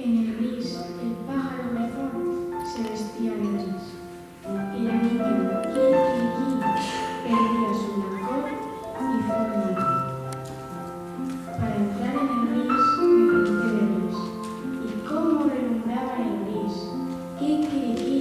En el gris, el pájaro mejor se vestía de gris. El anillo, Kikiriki, perdía su blancor y fue negro. Para entrar en el gris, me pinté de gris. ¿Y cómo relumbraba en el gris? Kikiriki.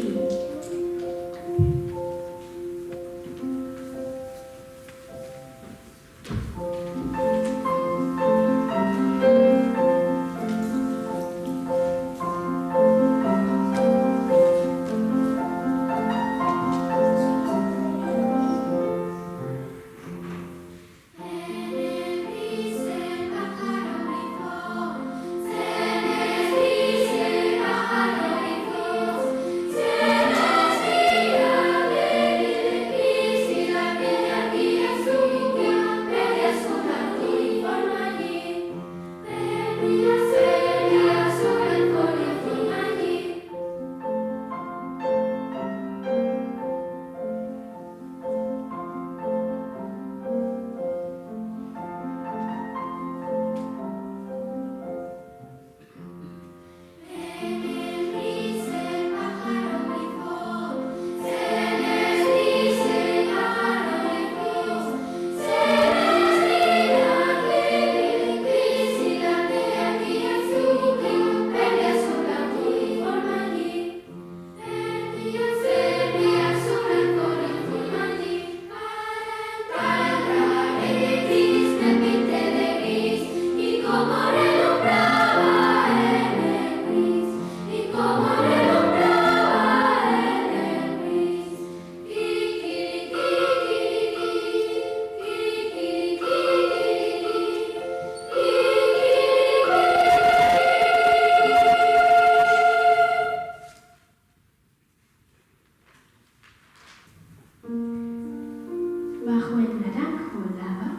Bajo el naranjo lava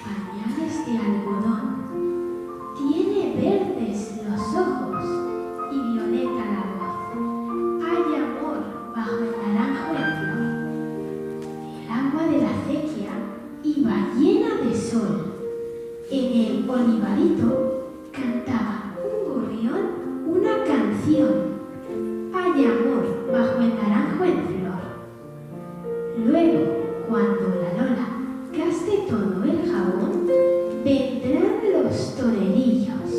pañales de algodón. Tiene verdes los ojos y violeta la voz. Hay amor bajo el naranjo en flor. El agua de la acequia iba llena de sol. En el olivarito cantaba un gorrión una canción. Hay amor bajo el naranjo en flor. Luego, cuando la Lola gaste todo el jabón, vendrán los torerillos.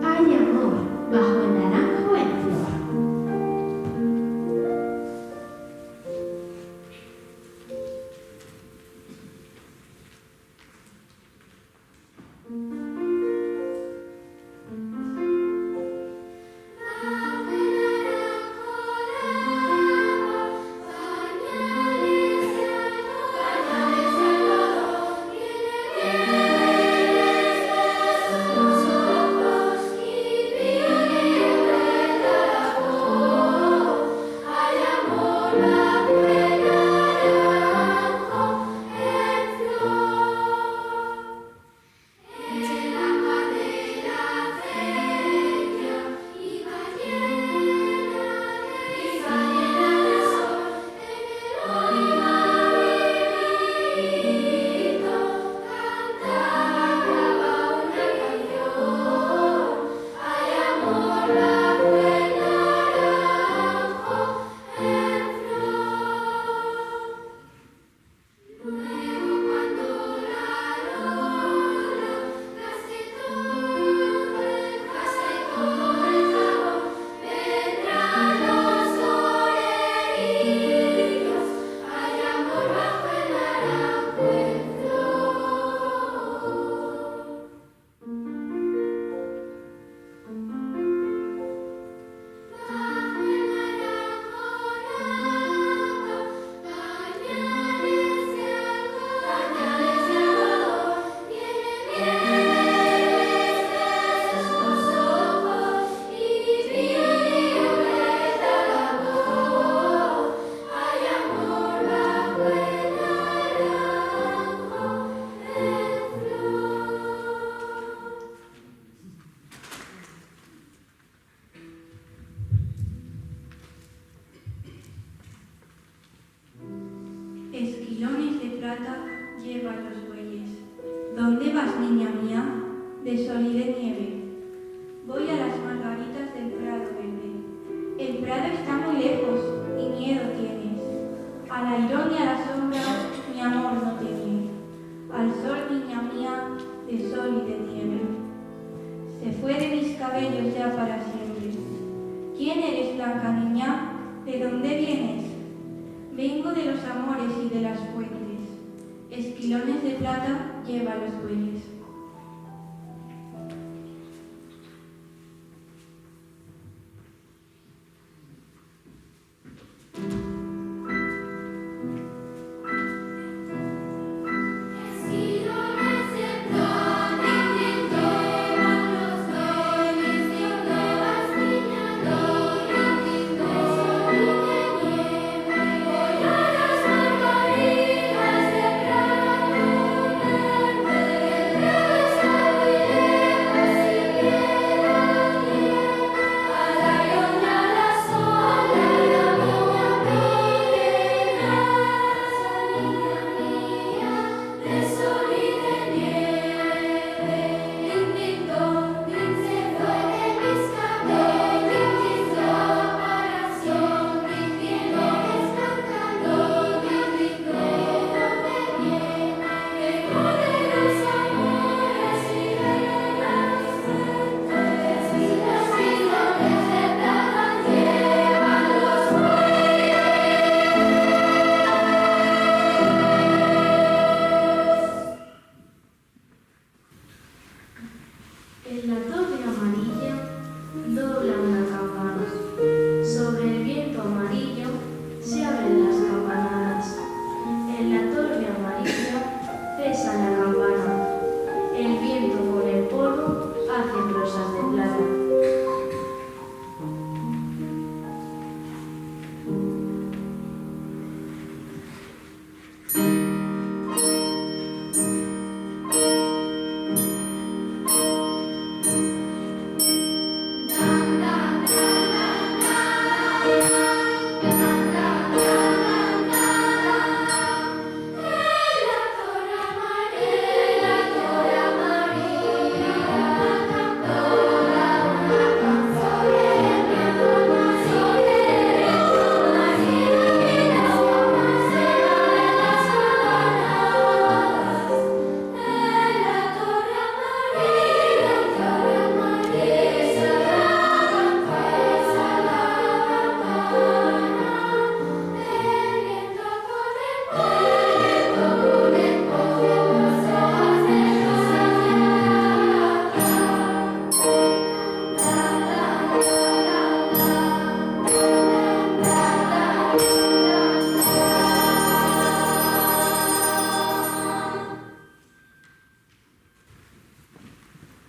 Hay amor bajo el naranjo en flor. Esquilones de plata llevan los bueyes. ¿Dónde vas, niña mía? De sol y de nieve. Voy a las margaritas de se fue de mis cabellos ya para siempre. ¿Quién eres, blanca niña? ¿De dónde vienes? Vengo de los amores y de las fuentes. Esquilones de plata lleva los bueyes. En la torre amarilla dobla una campana. Sobre el viento amarillo se abren las campanadas. En la torre amarilla pesa la campana. El viento con el polvo hace rosas de plata.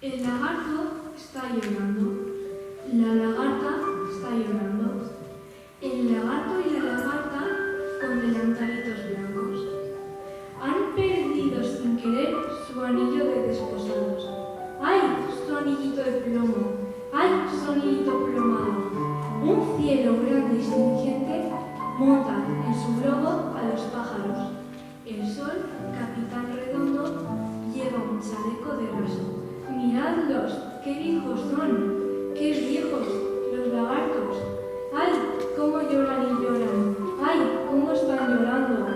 El lagarto está llorando. La lagarta está llorando. El lagarto y la lagarta con delantalitos blancos han perdido sin querer su anillo de desposados. ¡Ay, su anillito de plomo! ¡Ay, su anillito plomado! Un cielo grande y sintiente monta en su globo a los pájaros. El sol, capitán redondo, lleva un chaleco de raso. Miradlos, qué viejos son, qué viejos los lagartos. ¡Ay, cómo lloran y lloran! ¡Ay, cómo están llorando!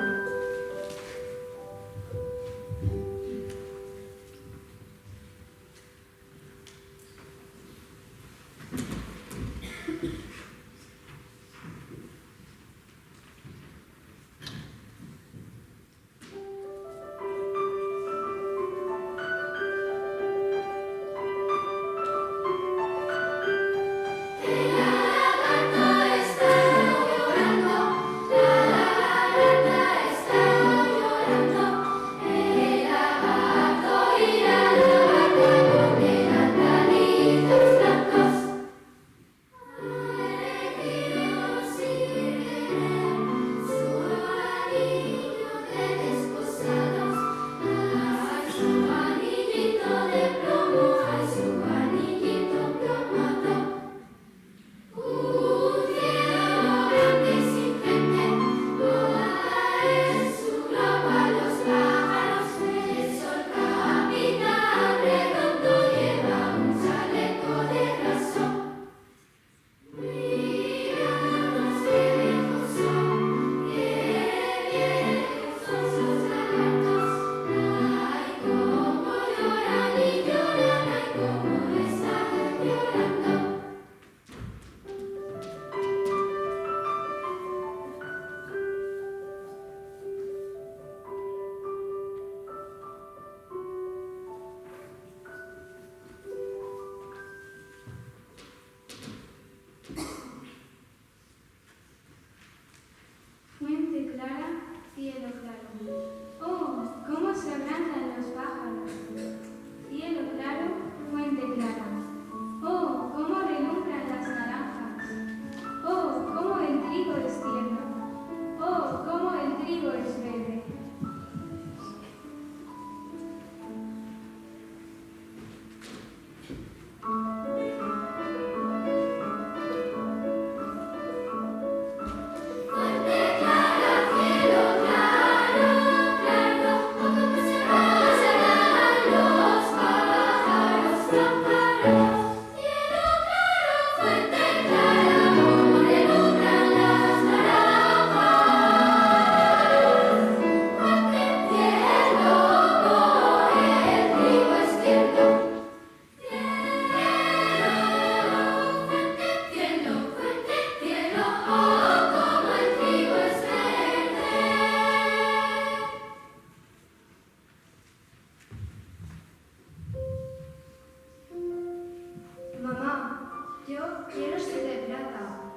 Yo quiero ser de plata.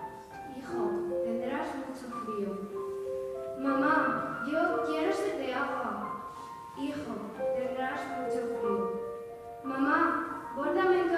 Hijo, tendrás mucho frío. Mamá, yo quiero ser de agua. Hijo, tendrás mucho frío. Mamá, bórdame en